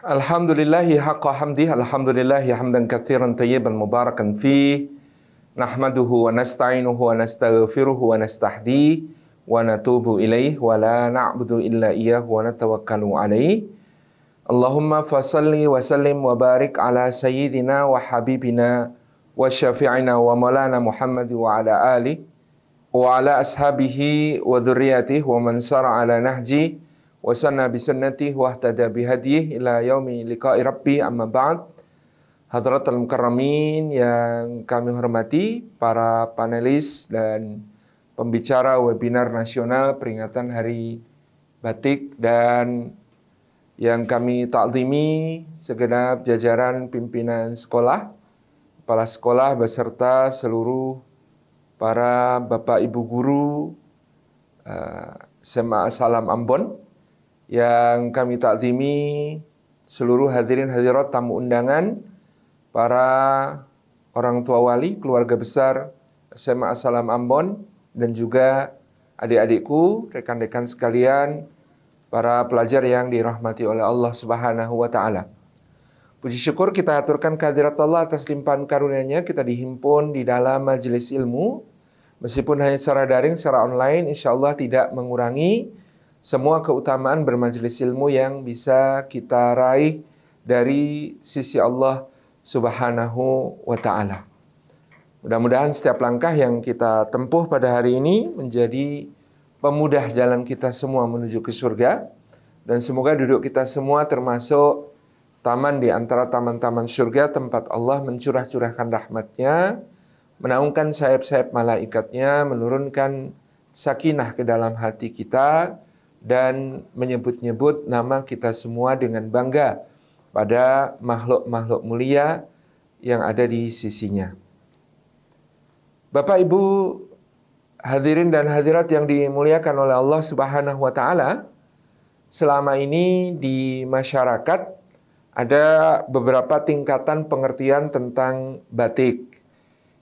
Alhamdulillahi haqqa hamdih, alhamdulillahi hamdan katsiran tayyiban mubarakan fih. Nahmaduhu wa nasta'inuhu wa nastaghfiruhu wa nastahdi wa natubu ilaih wa la na'budu illa iyyahu wa natawakkalu alaih. Allahumma fasalli wa sallim wa barik ala sayyidina wa habibina wa syafi'ina wa maulana Muhammad wa ala alihi wa ala ashabihi wa dzurriyyatihi wa man sara ala nahji wa sanna bi sunnatihi wa ihtada bi hadihi ila yaumi liqa'i rabbi, amma ba'd. Hadratul mukarramin yang kami hormati, para panelis dan pembicara webinar nasional peringatan Hari Batik, dan yang kami takzimi segenap jajaran pimpinan sekolah, kepala sekolah beserta seluruh para bapak ibu guru SMA Salam Ambon, yang kami takzimi seluruh hadirin hadirat tamu undangan, para orang tua wali, keluarga besar SMA Salam Ambon, dan juga adik-adikku, rekan-rekan sekalian, para pelajar yang dirahmati oleh Allah Subhanahu wa Ta'ala. Puji syukur kita aturkan kehadirat Allah atas limpahan karunia-Nya, kita dihimpun di dalam majelis ilmu, meskipun hanya secara daring, secara online, insya Allah tidak mengurangi semua keutamaan bermajelis ilmu yang bisa kita raih dari sisi Allah Subhanahu wa Ta'ala. Mudah-mudahan setiap langkah yang kita tempuh pada hari ini menjadi pemudah jalan kita semua menuju ke surga, dan semoga duduk kita semua termasuk taman di antara taman-taman surga, tempat Allah mencurah-curahkan rahmat-Nya, menaungkan sayap-sayap malaikat-Nya, menurunkan sakinah ke dalam hati kita, dan menyebut-nyebut nama kita semua dengan bangga pada makhluk-makhluk mulia yang ada di sisinya. Bapak Ibu hadirin dan hadirat yang dimuliakan oleh Allah Subhanahu wa Ta'ala, selama ini di masyarakat ada beberapa tingkatan pengertian tentang batik.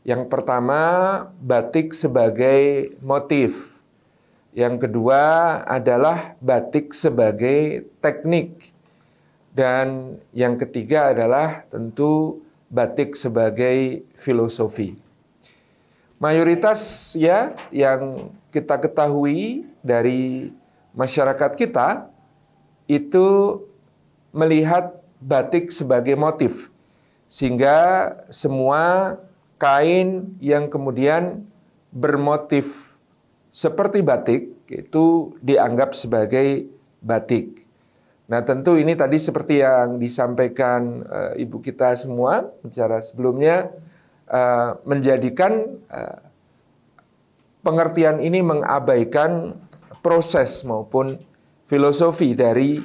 Yang pertama, batik sebagai motif. Yang kedua adalah batik sebagai teknik. Dan yang ketiga adalah tentu batik sebagai filosofi. Mayoritas ya yang kita ketahui dari masyarakat kita itu melihat batik sebagai motif. Sehingga semua kain yang kemudian bermotif seperti batik itu dianggap sebagai batik. Nah, tentu ini tadi seperti yang disampaikan ibu kita semua bicara sebelumnya, menjadikan pengertian ini mengabaikan proses maupun filosofi dari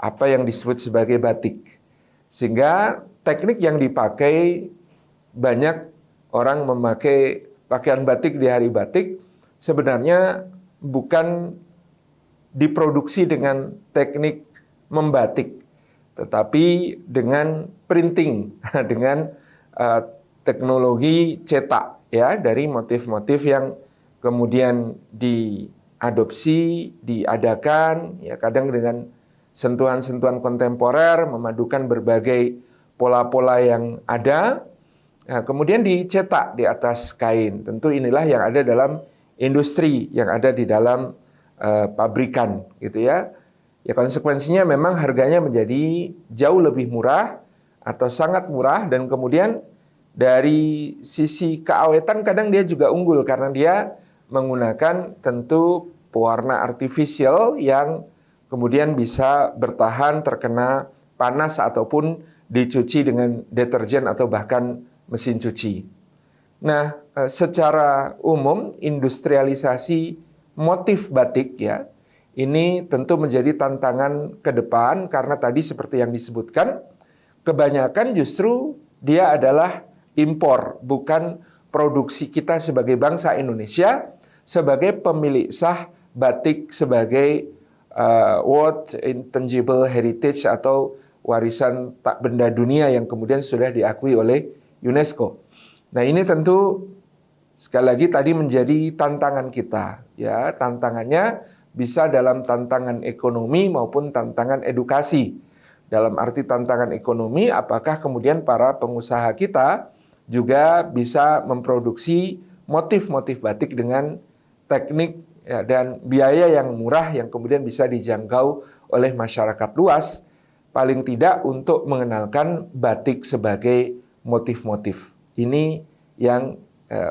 apa yang disebut sebagai batik. Sehingga teknik yang dipakai, banyak orang memakai pakaian batik di hari batik, sebenarnya bukan diproduksi dengan teknik membatik, tetapi dengan printing, dengan teknologi cetak ya, dari motif-motif yang kemudian diadopsi, diadakan ya, kadang dengan sentuhan-sentuhan kontemporer, memadukan berbagai pola-pola yang ada, nah, kemudian dicetak di atas kain. Tentu inilah yang ada dalam industri, yang ada di dalam pabrikan gitu ya. Ya, konsekuensinya memang harganya menjadi jauh lebih murah atau sangat murah, dan kemudian dari sisi keawetan kadang dia juga unggul karena dia menggunakan tentu pewarna artifisial yang kemudian bisa bertahan terkena panas ataupun dicuci dengan deterjen atau bahkan mesin cuci. Nah, secara umum industrialisasi motif batik ya, ini tentu menjadi tantangan ke depan karena tadi seperti yang disebutkan, kebanyakan justru dia adalah impor, bukan produksi kita sebagai bangsa Indonesia, sebagai pemilik sah batik sebagai World Intangible Heritage atau warisan tak benda dunia yang kemudian sudah diakui oleh UNESCO. Nah, ini tentu sekali lagi tadi menjadi tantangan kita ya, tantangannya bisa dalam tantangan ekonomi maupun tantangan edukasi. dalam arti tantangan ekonomi, apakah kemudian para pengusaha kita juga bisa memproduksi motif-motif batik dengan teknik ya, dan biaya yang murah yang kemudian bisa dijangkau oleh masyarakat luas, paling tidak untuk mengenalkan batik sebagai motif-motif. Ini yang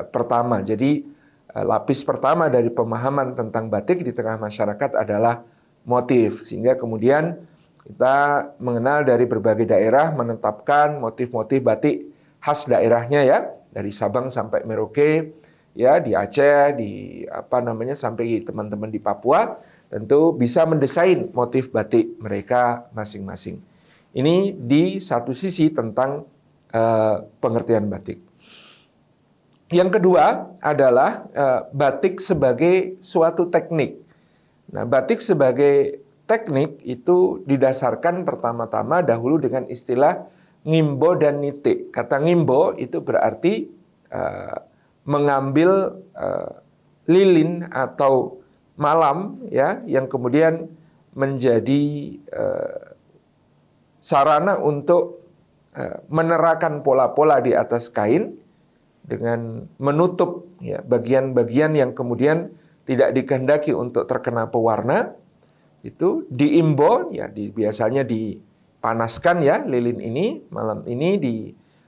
pertama. Jadi lapis pertama dari pemahaman tentang batik di tengah masyarakat adalah motif, sehingga kemudian kita mengenal dari berbagai daerah menetapkan motif-motif batik khas daerahnya ya, dari Sabang sampai Merauke, ya di Aceh, di sampai teman-teman di Papua, tentu bisa mendesain motif batik mereka masing-masing. Ini di satu sisi tentang pengertian batik. Yang kedua adalah batik sebagai suatu teknik. Nah, batik sebagai teknik itu didasarkan pertama-tama dahulu dengan istilah ngimbo dan nitik. Kata ngimbo itu berarti mengambil lilin atau malam ya yang kemudian menjadi sarana untuk menerangkan pola-pola di atas kain dengan menutup ya bagian-bagian yang kemudian tidak dikehendaki untuk terkena pewarna. Itu diimbo ya biasanya dipanaskan ya lilin ini malam ini di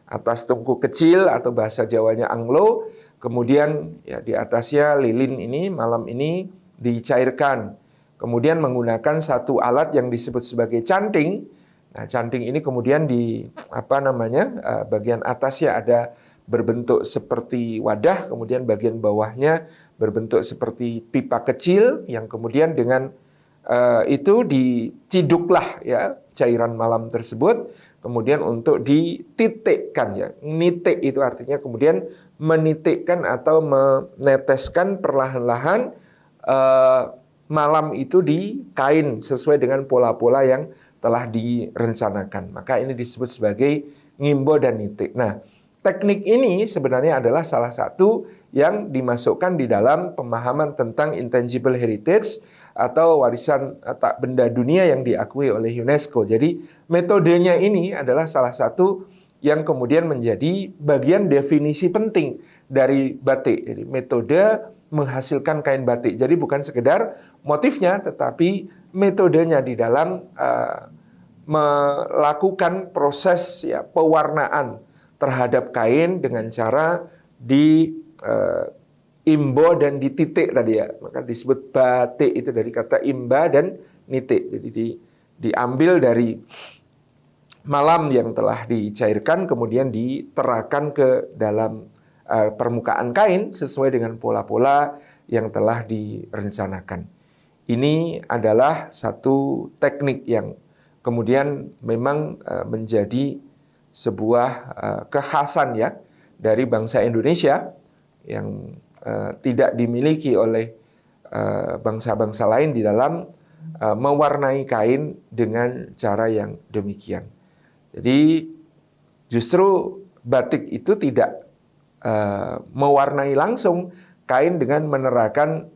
atas tungku kecil atau bahasa Jawanya anglo, kemudian ya di atasnya lilin ini malam ini dicairkan, kemudian menggunakan satu alat yang disebut sebagai canting. Nah, canting ini kemudian di bagian atasnya ada berbentuk seperti wadah, kemudian bagian bawahnya berbentuk seperti pipa kecil yang kemudian dengan itu diciduklah ya cairan malam tersebut kemudian untuk dititikkan ya. Nitik itu artinya kemudian menitikkan atau meneteskan perlahan-lahan malam itu di kain sesuai dengan pola-pola yang telah direncanakan. Maka ini disebut sebagai ngimbo dan nitik. Nah, teknik ini sebenarnya adalah salah satu yang dimasukkan di dalam pemahaman tentang intangible heritage atau warisan tak benda dunia yang diakui oleh UNESCO. Jadi metodenya ini adalah salah satu yang kemudian menjadi bagian definisi penting dari batik. Jadi metode menghasilkan kain batik. Jadi bukan sekedar motifnya, tetapi metodenya di dalam melakukan proses ya pewarnaan terhadap kain dengan cara imbo dan dititik tadi ya. Maka disebut batik itu dari kata imba dan nitik. Jadi diambil dari malam yang telah dicairkan kemudian diterapkan ke dalam permukaan kain sesuai dengan pola-pola yang telah direncanakan. Ini adalah satu teknik yang kemudian memang menjadi sebuah kekhasan ya dari bangsa Indonesia yang tidak dimiliki oleh bangsa-bangsa lain di dalam mewarnai kain dengan cara yang demikian. Jadi justru batik itu tidak mewarnai langsung kain dengan menerapkan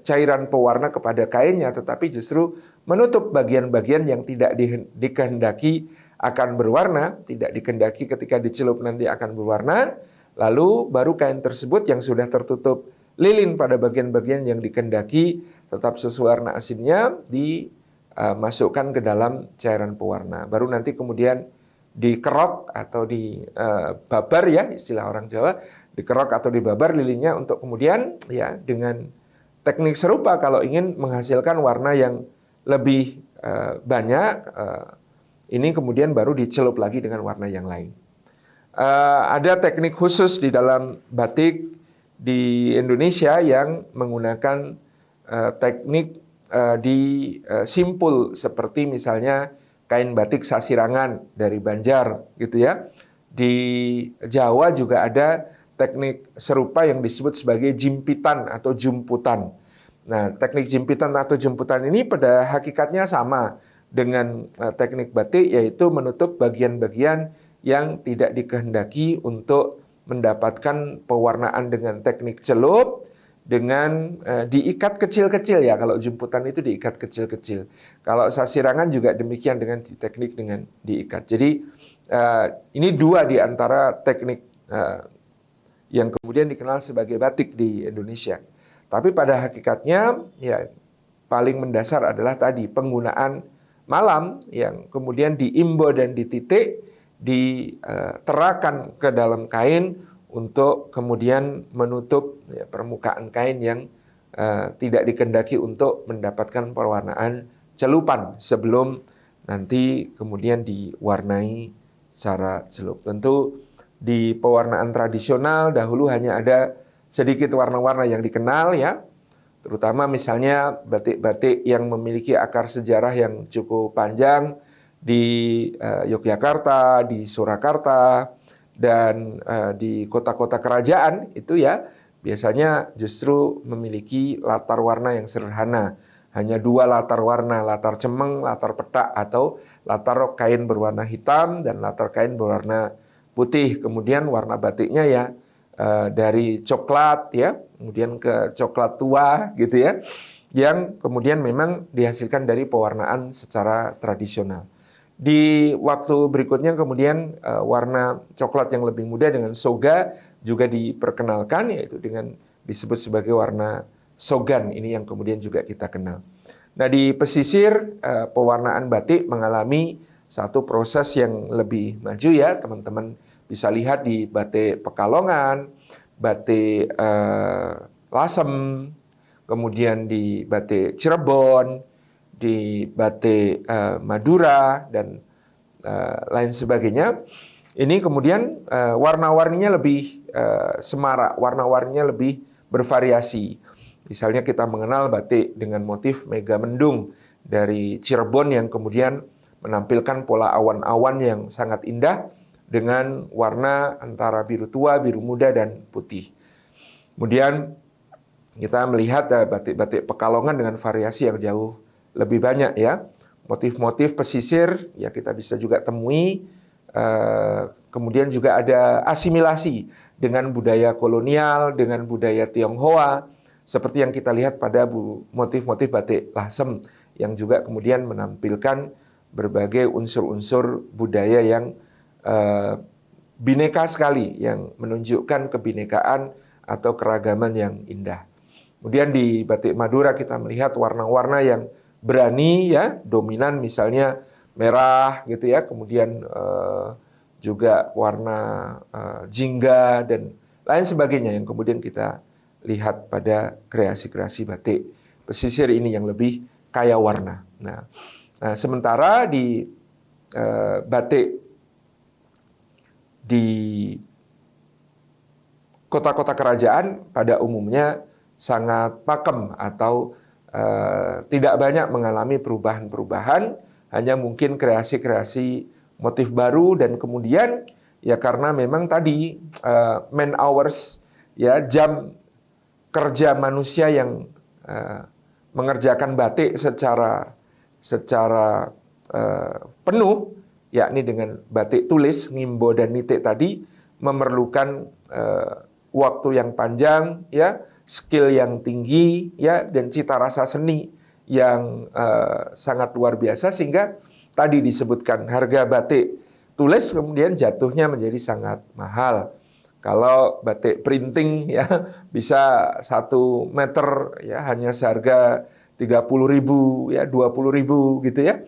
cairan pewarna kepada kainnya, tetapi justru menutup bagian-bagian yang tidak dikehendaki akan berwarna, tidak dikehendaki ketika dicelup nanti akan berwarna. Lalu baru kain tersebut yang sudah tertutup lilin pada bagian-bagian yang dikehendaki tetap sesuai warna asinnya dimasukkan ke dalam cairan pewarna. Baru nanti kemudian dikerok atau dibabar ya istilah orang Jawa, dikerok atau dibabar lilinnya untuk kemudian ya dengan teknik serupa kalau ingin menghasilkan warna yang lebih banyak, ini kemudian baru dicelup lagi dengan warna yang lain. Ada teknik khusus di dalam batik di Indonesia yang menggunakan teknik simpul seperti misalnya kain batik sasirangan dari Banjar gitu ya. Di Jawa juga ada teknik serupa yang disebut sebagai jimpitan atau jumputan. Nah, teknik jimpitan atau jumputan ini pada hakikatnya sama dengan teknik batik, yaitu menutup bagian-bagian yang tidak dikehendaki untuk mendapatkan pewarnaan dengan teknik celup, dengan diikat kecil-kecil ya. Kalau jemputan itu diikat kecil-kecil. Kalau sasirangan juga demikian dengan teknik dengan diikat. Jadi ini dua di antara teknik yang kemudian dikenal sebagai batik di Indonesia. Tapi pada hakikatnya ya paling mendasar adalah tadi penggunaan malam yang kemudian diimbo dan dititik, diterakan ke dalam kain untuk kemudian menutup ya, permukaan kain yang tidak dikehendaki untuk mendapatkan perwarnaan celupan sebelum nanti kemudian diwarnai secara celup. Tentu di pewarnaan tradisional dahulu hanya ada sedikit warna-warna yang dikenal ya, terutama misalnya batik-batik yang memiliki akar sejarah yang cukup panjang di Yogyakarta, di Surakarta, dan di kota-kota kerajaan itu ya biasanya justru memiliki latar warna yang sederhana. Hanya dua latar warna, latar cemeng, latar petak, atau latar kain berwarna hitam dan latar kain berwarna putih. Kemudian warna batiknya ya dari coklat ya, kemudian ke coklat tua gitu ya, yang kemudian memang dihasilkan dari pewarnaan secara tradisional. Di waktu berikutnya kemudian warna coklat yang lebih muda dengan soga juga diperkenalkan, yaitu dengan disebut sebagai warna sogan, ini yang kemudian juga kita kenal. Nah di pesisir pewarnaan batik mengalami satu proses yang lebih maju ya, teman-teman bisa lihat di batik Pekalongan, batik Lasem, kemudian di batik Cirebon, di batik Madura, dan lain sebagainya. Ini kemudian warna-warninya lebih semarak, warna-warninya lebih bervariasi. Misalnya kita mengenal batik dengan motif mega mendung dari Cirebon yang kemudian menampilkan pola awan-awan yang sangat indah dengan warna antara biru tua, biru muda, dan putih. Kemudian kita melihat batik-batik Pekalongan dengan variasi yang jauh lebih banyak ya. Motif-motif pesisir ya kita bisa juga temui. Kemudian juga ada asimilasi dengan budaya kolonial, dengan budaya Tionghoa, seperti yang kita lihat pada motif-motif batik Lasem yang juga kemudian menampilkan berbagai unsur-unsur budaya yang bineka sekali, yang menunjukkan kebinekaan atau keragaman yang indah. Kemudian di batik Madura kita melihat warna-warna yang berani ya, dominan misalnya merah gitu ya, kemudian juga warna jingga dan lain sebagainya yang kemudian kita lihat pada kreasi-kreasi batik pesisir ini yang lebih kaya warna. Nah sementara di batik di kota-kota kerajaan pada umumnya sangat pakem atau tidak banyak mengalami perubahan-perubahan, hanya mungkin kreasi-kreasi motif baru, dan kemudian ya karena memang tadi man hours ya, jam kerja manusia yang mengerjakan batik secara penuh, yakni dengan batik tulis, ngimbo dan nitik tadi, memerlukan waktu yang panjang ya, skill yang tinggi ya, dan cita rasa seni yang sangat luar biasa, sehingga tadi disebutkan harga batik tulis kemudian jatuhnya menjadi sangat mahal. Kalau batik printing ya bisa 1 meter ya hanya seharga 30.000 ya, 20.000 gitu ya.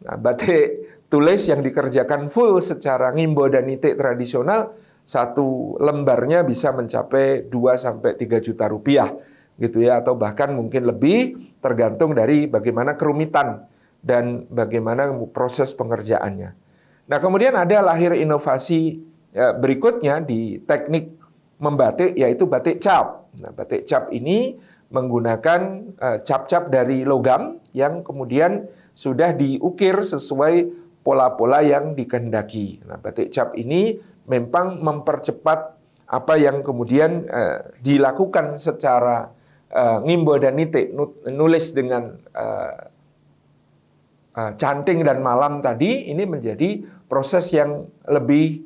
Nah, batik tulis yang dikerjakan full secara ngimbo dan nitik tradisional, 1 lembarnya bisa mencapai 2-3 juta rupiah gitu ya, atau bahkan mungkin lebih tergantung dari bagaimana kerumitan dan bagaimana proses pengerjaannya. Nah, kemudian ada lahir inovasi berikutnya di teknik membatik, yaitu batik cap. Nah, batik cap ini menggunakan cap-cap dari logam yang kemudian sudah diukir sesuai pola-pola yang dikehendaki. Nah, batik cap ini memang mempercepat apa yang kemudian dilakukan secara ngimbo dan nitik, nulis dengan canting dan malam tadi, ini menjadi proses yang lebih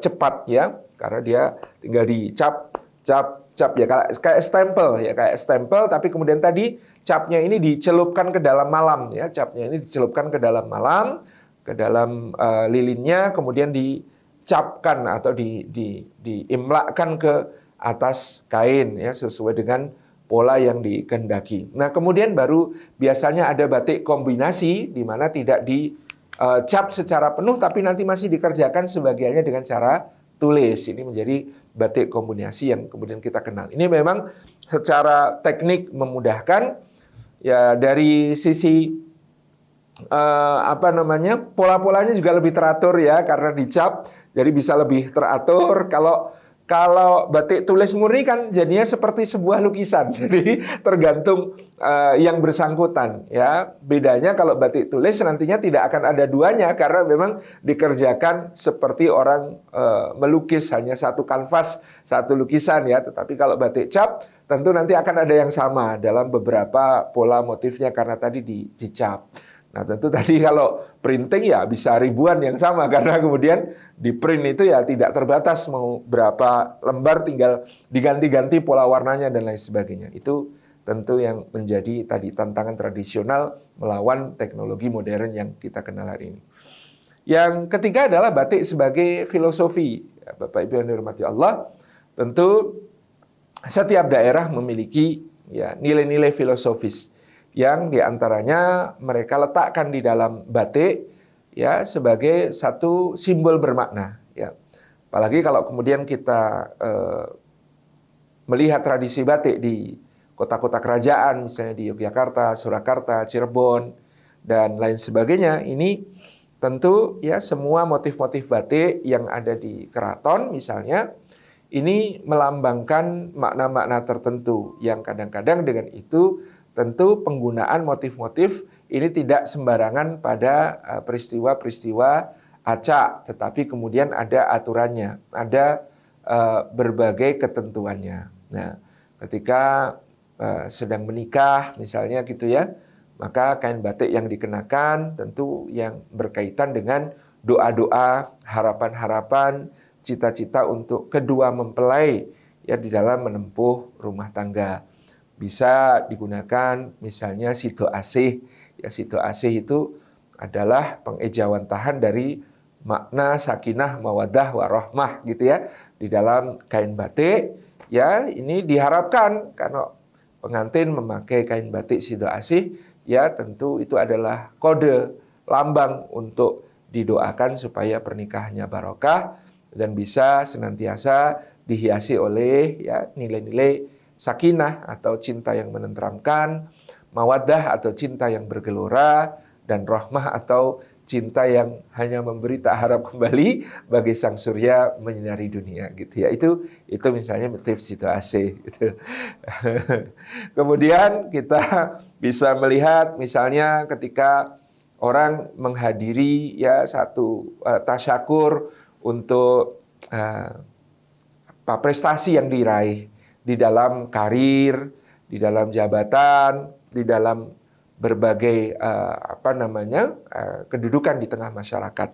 cepat ya, karena dia tinggal dicap cap ya kayak stempel ya, kayak stempel, tapi kemudian tadi capnya ini dicelupkan ke dalam malam ya, capnya ini dicelupkan ke dalam malam, ke dalam lilinnya, kemudian dicapkan atau diimlakkan ke atas kain ya sesuai dengan pola yang dikehendaki. Nah, kemudian baru biasanya ada batik kombinasi di mana tidak dicap secara penuh tapi nanti masih dikerjakan sebagiannya dengan cara tulis. Ini menjadi batik kombinasi yang kemudian kita kenal. Ini memang secara teknik memudahkan ya, dari sisi pola-polanya juga lebih teratur ya karena dicap, jadi bisa lebih teratur. Kalau batik tulis murni kan jadinya seperti sebuah lukisan, jadi tergantung yang bersangkutan ya. Bedanya kalau batik tulis nantinya tidak akan ada duanya karena memang dikerjakan seperti orang melukis, hanya satu kanvas, satu lukisan ya. Tetapi kalau batik cap tentu nanti akan ada yang sama dalam beberapa pola motifnya karena tadi dicap. Nah, tentu tadi kalau printing ya bisa ribuan yang sama karena kemudian di print itu ya tidak terbatas, mau berapa lembar tinggal diganti-ganti pola warnanya dan lain sebagainya. Itu tentu yang menjadi tadi tantangan tradisional melawan teknologi modern yang kita kenal hari ini. Yang ketiga adalah batik sebagai filosofi. Bapak Ibu yang dirahmati Allah, tentu setiap daerah memiliki ya nilai-nilai filosofis yang diantaranya mereka letakkan di dalam batik ya sebagai satu simbol bermakna ya. Apalagi kalau kemudian kita melihat tradisi batik di kota-kota kerajaan, misalnya di Yogyakarta, Surakarta, Cirebon dan lain sebagainya, ini tentu ya semua motif-motif batik yang ada di keraton misalnya ini melambangkan makna-makna tertentu yang kadang-kadang dengan itu tentu penggunaan motif-motif ini tidak sembarangan pada peristiwa-peristiwa acak, tetapi kemudian ada aturannya, ada berbagai ketentuannya. Nah, ketika sedang menikah misalnya gitu ya, maka kain batik yang dikenakan tentu yang berkaitan dengan doa-doa, harapan-harapan, cita-cita untuk kedua mempelai ya di dalam menempuh rumah tangga. Bisa digunakan misalnya sido asih. Ya, sido asih itu adalah pengejawantahan dari makna sakinah, mawaddah, warahmah gitu ya di dalam kain batik. Ya, ini diharapkan karena pengantin memakai kain batik sido asih, ya tentu itu adalah kode lambang untuk didoakan supaya pernikahannya barokah dan bisa senantiasa dihiasi oleh ya nilai-nilai sakinah atau cinta yang menenteramkan, mawaddah atau cinta yang bergelora, dan rahmah atau cinta yang hanya memberi tak harap kembali bagi sang surya menyinari dunia gitu ya. Itu misalnya motif sido asih gitu. Kemudian kita bisa melihat misalnya ketika orang menghadiri ya satu tasyakur untuk prestasi yang diraih di dalam karir, di dalam jabatan, di dalam berbagai kedudukan di tengah masyarakat.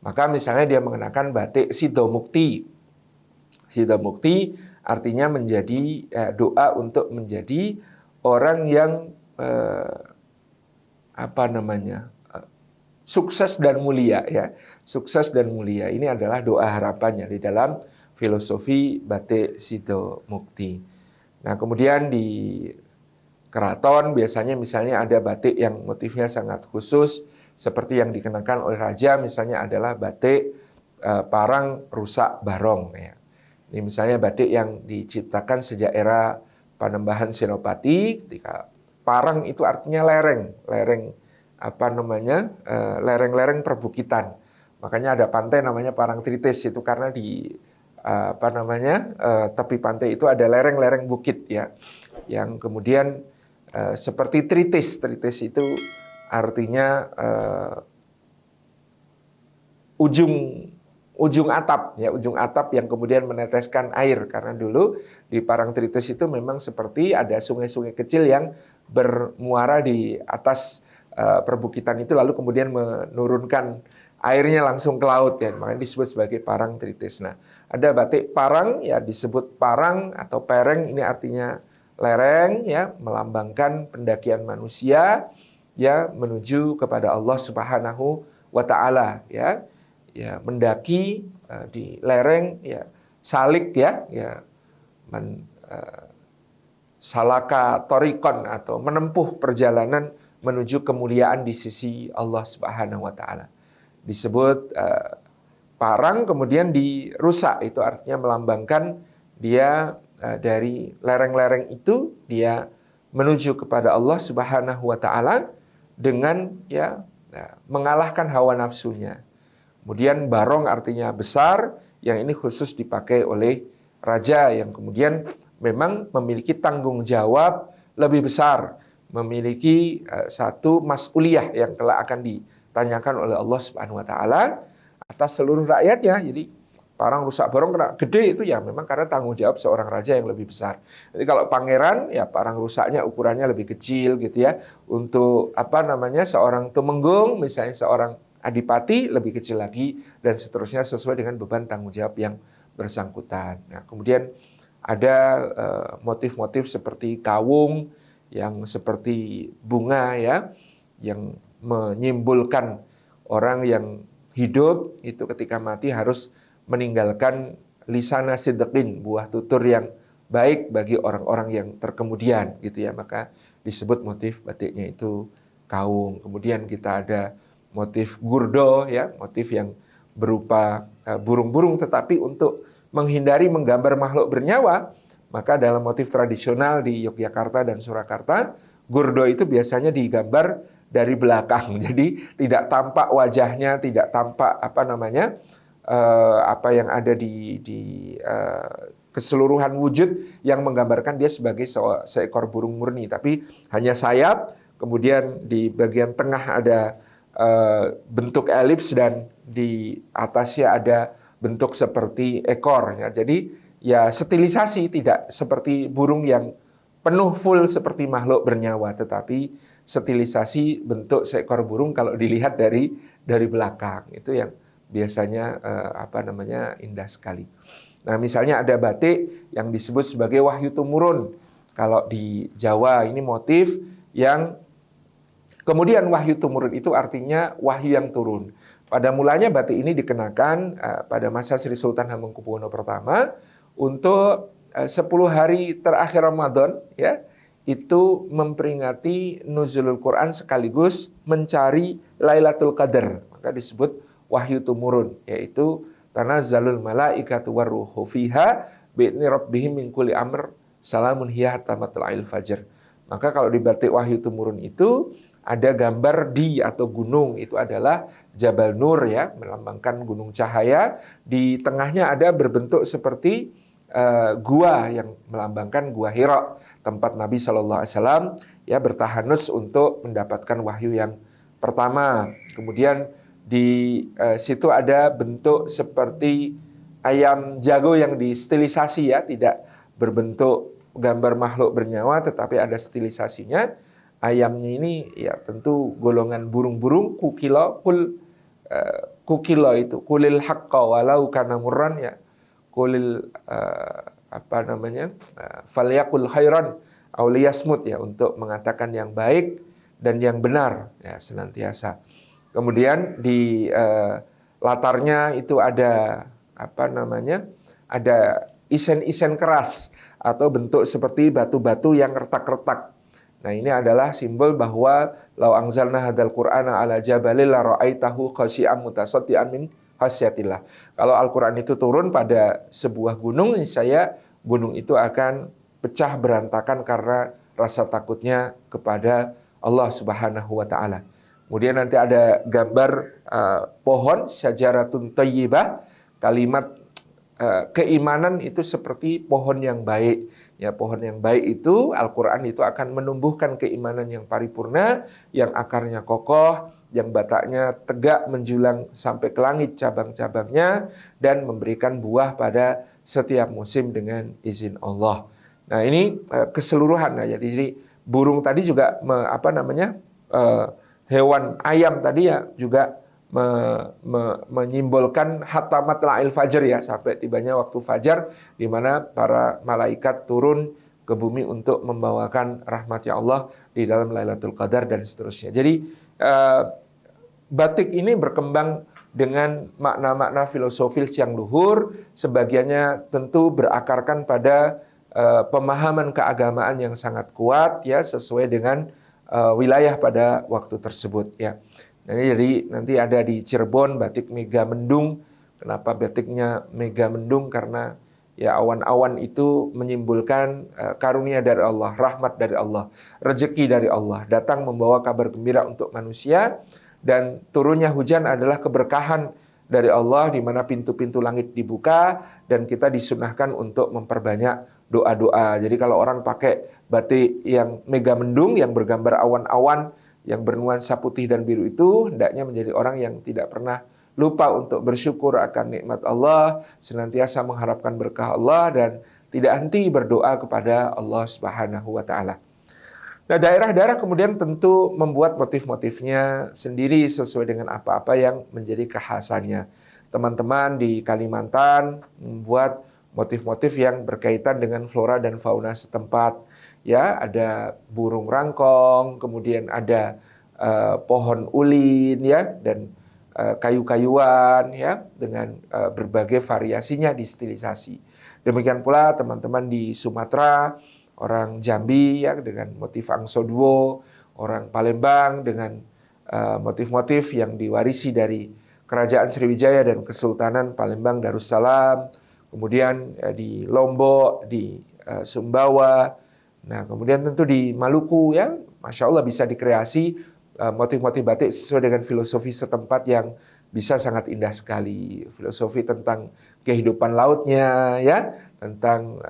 Maka misalnya dia mengenakan batik sido mukti. Sido mukti artinya menjadi doa untuk menjadi orang yang sukses dan mulia ya. Sukses dan mulia ini adalah doa harapannya di dalam filosofi batik sido mukti. Nah, kemudian di keraton biasanya misalnya ada batik yang motifnya sangat khusus seperti yang dikenakan oleh raja, misalnya adalah batik parang rusak barong ya. Ini misalnya batik yang diciptakan sejak era Panembahan Senopati, ketika parang itu artinya lereng perbukitan. Makanya ada pantai namanya Parangtritis itu karena di tepi pantai itu ada lereng-lereng bukit ya, yang kemudian seperti tritis. Tritis itu artinya ujung atap ya, ujung atap yang kemudian meneteskan air, karena dulu di Parangtritis itu memang seperti ada sungai-sungai kecil yang bermuara di atas perbukitan itu lalu kemudian menurunkan airnya langsung ke laut ya, makanya disebut sebagai Parangtritis. Nah, Ada batik parang, ya disebut parang atau pereng, ini artinya lereng, ya melambangkan pendakian manusia ya menuju kepada Allah Subhanahu wa taala, ya. Ya, mendaki di lereng, ya salik, ya salaka torikon, atau menempuh perjalanan menuju kemuliaan di sisi Allah Subhanahu wa taala. Disebut parang, kemudian dirusak, itu artinya melambangkan dia dari lereng-lereng itu dia menuju kepada Allah Subhanahu wa taala dengan mengalahkan hawa nafsunya. Kemudian barong artinya besar, yang ini khusus dipakai oleh raja yang kemudian memang memiliki tanggung jawab lebih besar, memiliki satu mas'uliyah yang kelak akan ditanyakan oleh Allah Subhanahu wa taala atas seluruh rakyatnya. Jadi parang rusak barong kena gede itu ya memang karena tanggung jawab seorang raja yang lebih besar. Jadi kalau pangeran ya parang rusaknya ukurannya lebih kecil gitu ya. Untuk seorang tumenggung misalnya seorang adipati lebih kecil lagi dan seterusnya sesuai dengan beban tanggung jawab yang bersangkutan. Nah, kemudian ada motif-motif seperti kawung yang seperti bunga ya yang menyimbolkan orang yang hidup itu ketika mati harus meninggalkan lisana sidqin, buah tutur yang baik bagi orang-orang yang terkemudian gitu ya. Maka disebut motif batiknya itu kawung. Kemudian kita ada motif gurdo ya, motif yang berupa burung-burung tetapi untuk menghindari menggambar makhluk bernyawa, maka dalam motif tradisional di Yogyakarta dan Surakarta, gurdo itu biasanya digambar dari belakang. Jadi tidak tampak wajahnya, tidak tampak apa yang ada di keseluruhan wujud yang menggambarkan dia sebagai seekor burung murni, tapi hanya sayap, kemudian di bagian tengah ada bentuk elips dan di atasnya ada bentuk seperti ekor ya. Jadi ya stilisasi, tidak seperti burung yang penuh full seperti makhluk bernyawa, tetapi stilisasi bentuk seekor burung kalau dilihat dari belakang. Itu yang biasanya indah sekali. Nah, misalnya ada batik yang disebut sebagai wahyu tumurun. Kalau di Jawa ini motif yang kemudian wahyu tumurun itu artinya wahyu yang turun. Pada mulanya batik ini dikenakan pada masa Sri Sultan Hamengkubuwono pertama untuk 10 hari terakhir Ramadan ya. Itu memperingati nuzulul Quran sekaligus mencari Lailatul Qadar. Maka disebut wahyu tumurun, yaitu tanazzalul malaikatu warruhu fiha bi'idzni rabbihim min kulli amr salamun hiya hatta matla'il fajr. Maka kalau di batik wahyu tumurun itu ada gambar di atau gunung, itu adalah Jabal Nur ya, melambangkan gunung cahaya. Di tengahnya ada berbentuk seperti gua yang melambangkan gua Hira, tempat Nabi SAW ya bertahanus untuk mendapatkan wahyu yang pertama. Kemudian di situ ada bentuk seperti ayam jago yang distilisasi ya, tidak berbentuk gambar makhluk bernyawa tetapi ada stilisasinya. Ayamnya ini ya tentu golongan burung-burung kukilo, kukilo itu kulil haqqa walau kana murran ya. Kulil falyakul khairan aw liyasmut ya, untuk mengatakan yang baik dan yang benar ya senantiasa. Kemudian di latarnya itu ada ada isen-isen keras atau bentuk seperti batu-batu yang retak-retak. Nah, ini adalah simbol bahwa lau anzalna hadzal qur'ana ala jabalil la ra'aitahu khashi'an mutasaddian min khasyatillah. Kalau Al-Qur'an itu turun pada sebuah gunung, niscaya gunung itu akan pecah berantakan karena rasa takutnya kepada Allah Subhanahu wa taala. Kemudian nanti ada gambar pohon syajaratun thayyibah, kalimat keimanan itu seperti pohon yang baik. Ya, pohon yang baik itu Al-Qur'an itu akan menumbuhkan keimanan yang paripurna, yang akarnya kokoh, yang bataknya tegak menjulang sampai ke langit cabang-cabangnya dan memberikan buah pada setiap musim dengan izin Allah. Nah, ini keseluruhan ya. Jadi burung tadi juga hewan ayam tadi ya juga menyimbolkan hatta matla'il fajr ya, sampai tibanya waktu fajar di mana para malaikat turun ke bumi untuk membawakan rahmat-Nya Allah di dalam Lailatul Qadar dan seterusnya. Jadi batik ini berkembang dengan makna-makna filosofis yang luhur, sebagiannya tentu berakarkan pada pemahaman keagamaan yang sangat kuat ya, sesuai dengan wilayah pada waktu tersebut ya. Jadi nanti ada di Cirebon batik Mega Mendung. Kenapa batiknya Mega Mendung? Karena ya awan-awan itu menyimbolkan karunia dari Allah, rahmat dari Allah, rezeki dari Allah, datang membawa kabar gembira untuk manusia, dan turunnya hujan adalah keberkahan dari Allah di mana pintu-pintu langit dibuka dan kita disunahkan untuk memperbanyak doa-doa. Jadi kalau orang pakai batik yang Mega Mendung yang bergambar awan-awan yang bernuansa putih dan biru itu, hendaknya menjadi orang yang tidak pernah lupa untuk bersyukur akan nikmat Allah, senantiasa mengharapkan berkah Allah, dan tidak henti berdoa kepada Allah Subhanahu wa Ta'ala. Nah, daerah-daerah kemudian tentu membuat motif-motifnya sendiri sesuai dengan apa-apa yang menjadi kekhasannya. Teman-teman di Kalimantan membuat motif-motif yang berkaitan dengan flora dan fauna setempat. Ya, ada burung rangkong, kemudian ada pohon ulin ya, dan kayu-kayuan ya, dengan berbagai variasinya distilisasi. Demikian pula teman-teman di Sumatera, orang Jambi ya dengan motif Angsoduo, orang Palembang dengan motif-motif yang diwarisi dari Kerajaan Sriwijaya dan Kesultanan Palembang Darussalam, kemudian di Lombok, di Sumbawa. Nah, kemudian tentu di Maluku ya, Masya Allah bisa dikreasi motif-motif batik sesuai dengan filosofi setempat yang bisa sangat indah sekali. Filosofi tentang kehidupan lautnya ya, tentang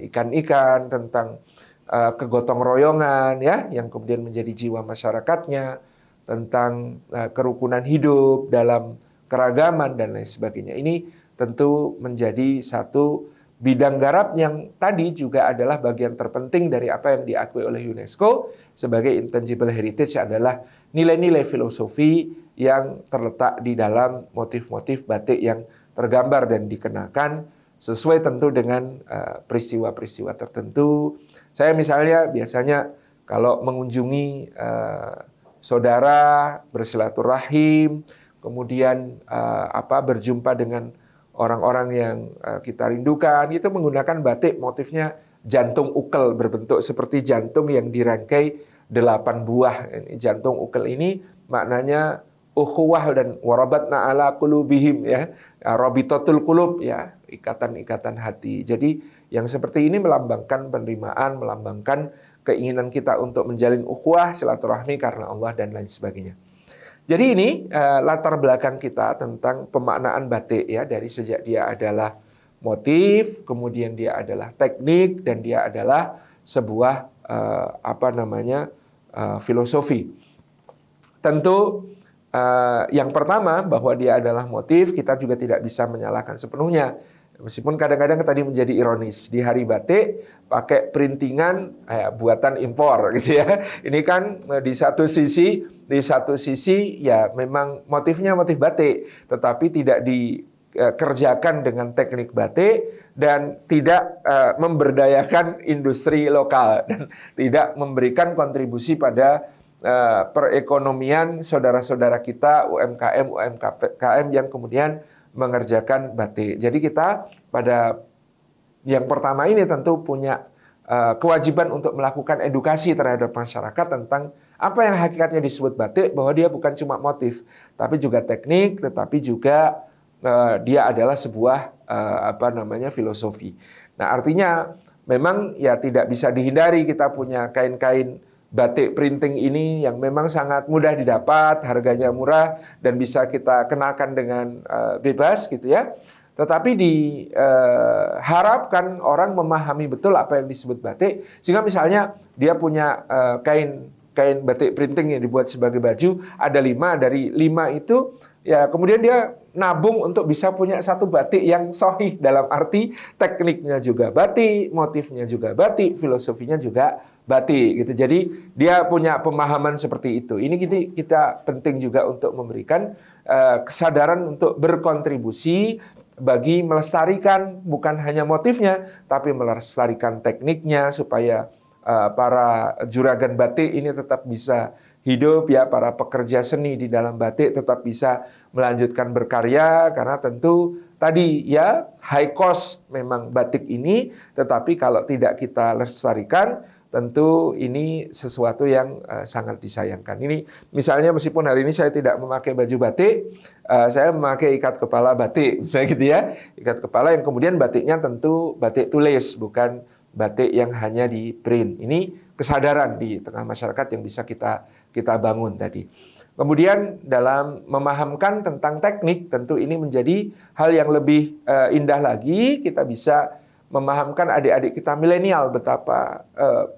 ikan-ikan, tentang kegotong royongan ya, yang kemudian menjadi jiwa masyarakatnya, tentang kerukunan hidup dalam keragaman dan lain sebagainya. Ini tentu menjadi satu bidang garap yang tadi juga adalah bagian terpenting dari apa yang diakui oleh UNESCO sebagai intangible heritage, adalah nilai-nilai filosofi yang terletak di dalam motif-motif batik yang tergambar dan dikenakan sesuai tentu dengan peristiwa-peristiwa tertentu. Saya misalnya biasanya kalau mengunjungi saudara, bersilaturahim, kemudian berjumpa dengan orang-orang yang kita rindukan, itu menggunakan batik motifnya jantung ukel berbentuk seperti jantung yang dirangkai 8 buah. Ini jantung ukel ini maknanya ukhuwah dan warabatna ala qulubihim ya, rabitatul qulub ya, ikatan-ikatan hati. Jadi yang seperti ini melambangkan penerimaan, melambangkan keinginan kita untuk menjalin ukhuwah, silaturahmi karena Allah dan lain sebagainya. Jadi ini latar belakang kita tentang pemaknaan batik ya, dari sejak dia adalah motif, kemudian dia adalah teknik, dan dia adalah sebuah filosofi. Tentu yang pertama bahwa dia adalah motif, kita juga tidak bisa menyalahkan sepenuhnya. Meskipun kadang-kadang tadi menjadi ironis, di hari batik pakai printingan buatan impor gitu ya. Ini kan di satu sisi ya memang motifnya motif batik, tetapi tidak dikerjakan dengan teknik batik dan tidak memberdayakan industri lokal dan tidak memberikan kontribusi pada perekonomian saudara-saudara kita UMKM yang kemudian mengerjakan batik. Jadi kita pada yang pertama ini tentu punya kewajiban untuk melakukan edukasi terhadap masyarakat tentang apa yang hakikatnya disebut batik, bahwa dia bukan cuma motif, tapi juga teknik, tetapi juga dia adalah sebuah filosofi. Nah, artinya memang ya tidak bisa dihindari kita punya kain-kain batik printing ini yang memang sangat mudah didapat, harganya murah, dan bisa kita kenakan dengan bebas gitu ya. Tetapi diharapkan orang memahami betul apa yang disebut batik, sehingga misalnya dia punya kain batik printing yang dibuat sebagai baju, ada 5, dari 5 itu Ya, kemudian dia nabung untuk bisa punya satu batik yang sahih, dalam arti tekniknya juga batik, motifnya juga batik, filosofinya juga batik gitu. Jadi dia punya pemahaman seperti itu. Ini kita penting juga untuk memberikan kesadaran untuk berkontribusi bagi melestarikan bukan hanya motifnya, tapi melestarikan tekniknya supaya para juragan batik ini tetap bisa hidup, ya, para pekerja seni di dalam batik tetap bisa melanjutkan berkarya, karena tentu tadi ya high cost memang batik ini, tetapi kalau tidak kita lestarikan tentu ini sesuatu yang sangat disayangkan. Ini misalnya meskipun hari ini saya tidak memakai baju batik, saya memakai ikat kepala batik, misalnya gitu ya, ikat kepala yang kemudian batiknya tentu batik tulis, bukan batik yang hanya di print. Ini kesadaran di tengah masyarakat yang bisa kita bangun tadi. Kemudian dalam memahamkan tentang teknik, tentu ini menjadi hal yang lebih indah lagi. Kita bisa memahamkan adik-adik kita milenial betapa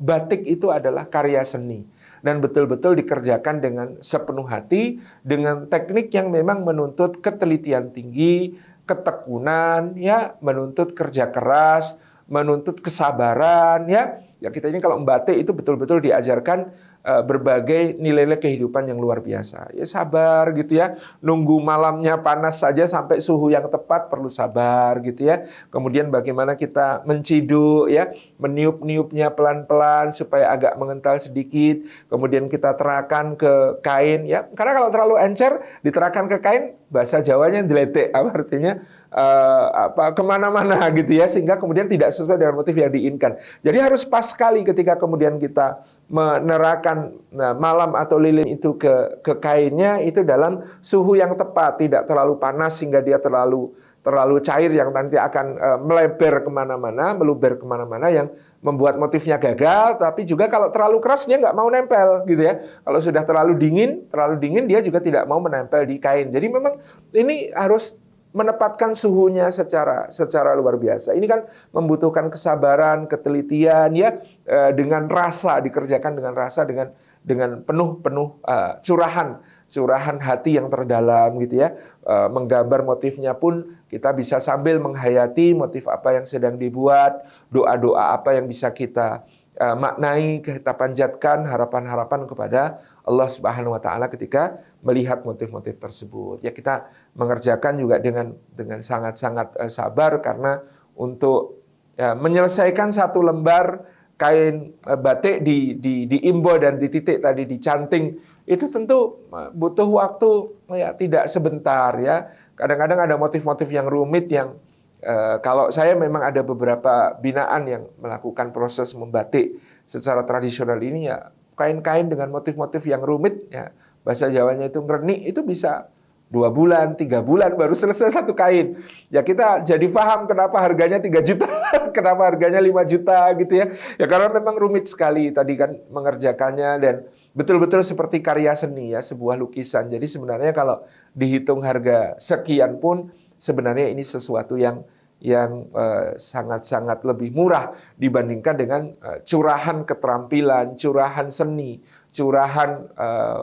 batik itu adalah karya seni dan betul-betul dikerjakan dengan sepenuh hati, dengan teknik yang memang menuntut ketelitian tinggi, ketekunan, ya, menuntut kerja keras, menuntut kesabaran, ya. Ya, kita ini kalau membatik itu betul-betul diajarkan berbagai nilai-nilai kehidupan yang luar biasa. Ya, sabar gitu ya. Nunggu malamnya panas saja sampai suhu yang tepat perlu sabar gitu ya. Kemudian bagaimana kita menciduk ya, meniup-niupnya pelan-pelan supaya agak mengental sedikit. Kemudian kita terakan ke kain ya. Karena kalau terlalu encer diterahkan ke kain, bahasa Jawanya deletek, apa artinya kemana-mana gitu ya, sehingga kemudian tidak sesuai dengan motif yang diinginkan. Jadi harus pas sekali ketika kemudian kita menerahkan malam atau lilin itu ke kainnya, itu dalam suhu yang tepat, tidak terlalu panas sehingga dia terlalu cair yang nanti akan melebar kemana-mana, meluber kemana-mana yang membuat motifnya gagal. Tapi juga kalau terlalu keras dia nggak mau nempel gitu ya. Kalau sudah terlalu dingin dia juga tidak mau menempel di kain. Jadi memang ini harus menempatkan suhunya secara luar biasa. Ini kan membutuhkan kesabaran, ketelitian ya, dengan rasa, dikerjakan dengan rasa, dengan penuh curahan hati yang terdalam gitu ya. Menggambar motifnya pun kita bisa sambil menghayati motif apa yang sedang dibuat, doa-doa apa yang bisa kita maknai, kita panjatkan harapan-harapan kepada Allah Subhanahu wa taala ketika melihat motif-motif tersebut. Ya, kita mengerjakan juga dengan sangat-sangat sabar, karena untuk menyelesaikan satu lembar kain batik diimbo dan dititik tadi, dicanting, itu tentu butuh waktu ya tidak sebentar ya. Kadang-kadang ada motif-motif yang rumit yang kalau saya memang ada beberapa binaan yang melakukan proses membatik secara tradisional ini ya, kain-kain dengan motif-motif yang rumit ya, bahasa Jawanya itu ngerenik, itu bisa 2 bulan, 3 bulan baru selesai satu kain. Ya kita jadi paham kenapa harganya 3 juta, kenapa harganya 5 juta gitu ya. Ya karena memang rumit sekali tadi kan mengerjakannya, dan betul-betul seperti karya seni ya, sebuah lukisan. Jadi sebenarnya kalau dihitung harga sekian pun sebenarnya ini sesuatu yang sangat-sangat lebih murah dibandingkan dengan curahan keterampilan, curahan seni, curahan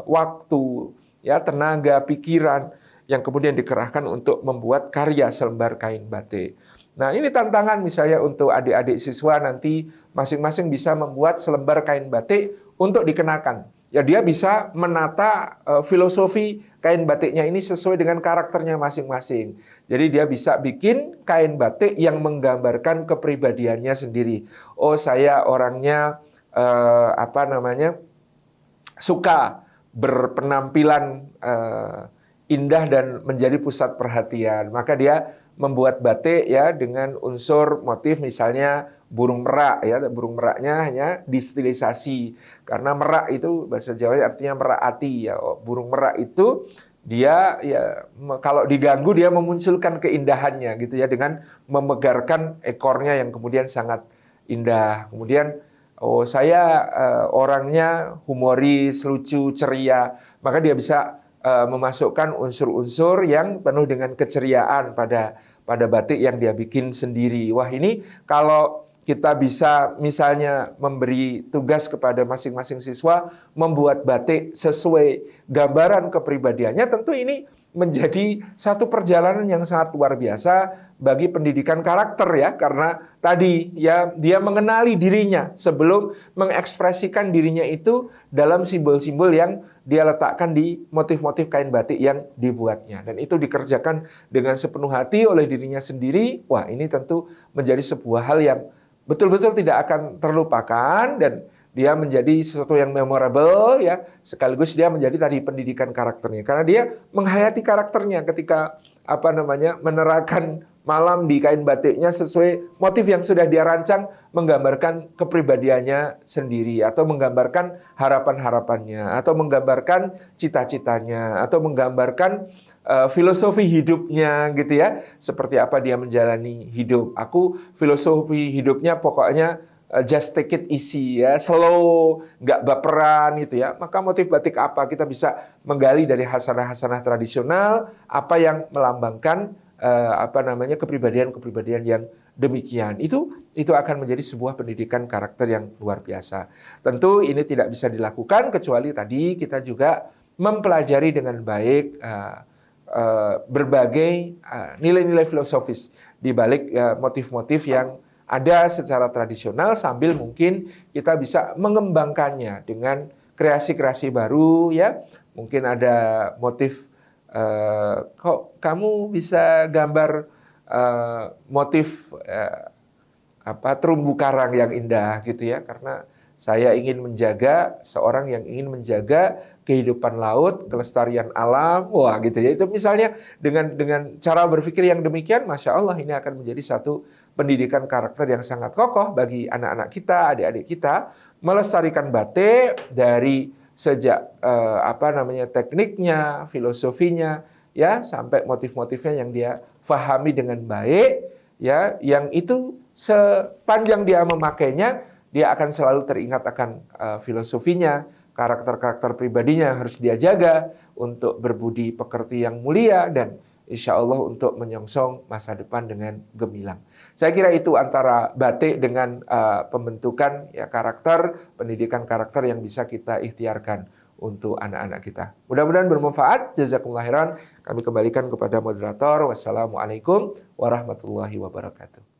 waktu, ya, tenaga, pikiran yang kemudian dikerahkan untuk membuat karya selembar kain batik. Nah, ini tantangan misalnya untuk adik-adik siswa nanti masing-masing bisa membuat selembar kain batik untuk dikenakan. Ya, dia bisa menata filosofi kain batiknya ini sesuai dengan karakternya masing-masing. Jadi dia bisa bikin kain batik yang menggambarkan kepribadiannya sendiri. Oh, saya orangnya suka berpenampilan indah dan menjadi pusat perhatian. Maka dia membuat batik ya dengan unsur motif misalnya burung merak ya, burung meraknya hanya distilisasi, karena merak itu bahasa Jawa artinya meraati ya. Burung merak itu dia ya kalau diganggu dia memunculkan keindahannya gitu ya, dengan memegarkan ekornya yang kemudian sangat indah. Kemudian saya orangnya humoris, lucu, ceria, maka dia bisa memasukkan unsur-unsur yang penuh dengan keceriaan pada batik yang dia bikin sendiri. Wah, ini kalau kita bisa misalnya memberi tugas kepada masing-masing siswa membuat batik sesuai gambaran kepribadiannya, tentu ini menjadi satu perjalanan yang sangat luar biasa bagi pendidikan karakter ya, karena tadi ya dia mengenali dirinya sebelum mengekspresikan dirinya itu dalam simbol-simbol yang dia letakkan di motif-motif kain batik yang dibuatnya, dan itu dikerjakan dengan sepenuh hati oleh dirinya sendiri. Wah, ini tentu menjadi sebuah hal yang betul-betul tidak akan terlupakan, dan dia menjadi sesuatu yang memorable ya, sekaligus dia menjadi tadi pendidikan karakternya, karena dia menghayati karakternya ketika menerangkan malam di kain batiknya sesuai motif yang sudah dia rancang, menggambarkan kepribadiannya sendiri, atau menggambarkan harapan-harapannya, atau menggambarkan cita-citanya, atau menggambarkan filosofi hidupnya gitu ya, seperti apa dia menjalani hidup. Aku filosofi hidupnya pokoknya just take it easy ya, slow, nggak baperan gitu ya. Maka motif batik apa? Kita bisa menggali dari hasanah-hasanah tradisional apa yang melambangkan kepribadian-kepribadian yang demikian. Itu akan menjadi sebuah pendidikan karakter yang luar biasa. Tentu ini tidak bisa dilakukan kecuali tadi kita juga mempelajari dengan baik berbagai nilai-nilai filosofis di balik motif-motif yang ada secara tradisional, sambil mungkin kita bisa mengembangkannya dengan kreasi-kreasi baru ya. Mungkin ada motif kok kamu bisa gambar motif terumbu karang yang indah gitu ya, karena saya ingin menjaga, seorang yang ingin menjaga kehidupan laut, kelestarian alam, wah gitu ya. Itu misalnya dengan cara berpikir yang demikian, Masya Allah ini akan menjadi satu pendidikan karakter yang sangat kokoh bagi anak-anak kita, adik-adik kita, melestarikan batik dari sejak tekniknya, filosofinya, ya sampai motif-motifnya yang dia fahami dengan baik, ya, yang itu sepanjang dia memakainya, dia akan selalu teringat akan filosofinya, karakter-karakter pribadinya yang harus dia jaga untuk berbudi pekerti yang mulia, dan insya Allah untuk menyongsong masa depan dengan gemilang. Saya kira itu antara batik dengan pembentukan ya karakter, pendidikan karakter yang bisa kita ikhtiarkan untuk anak-anak kita. Mudah-mudahan bermanfaat. Jazakumullah khairan. Kami kembalikan kepada moderator. Wassalamualaikum warahmatullahi wabarakatuh.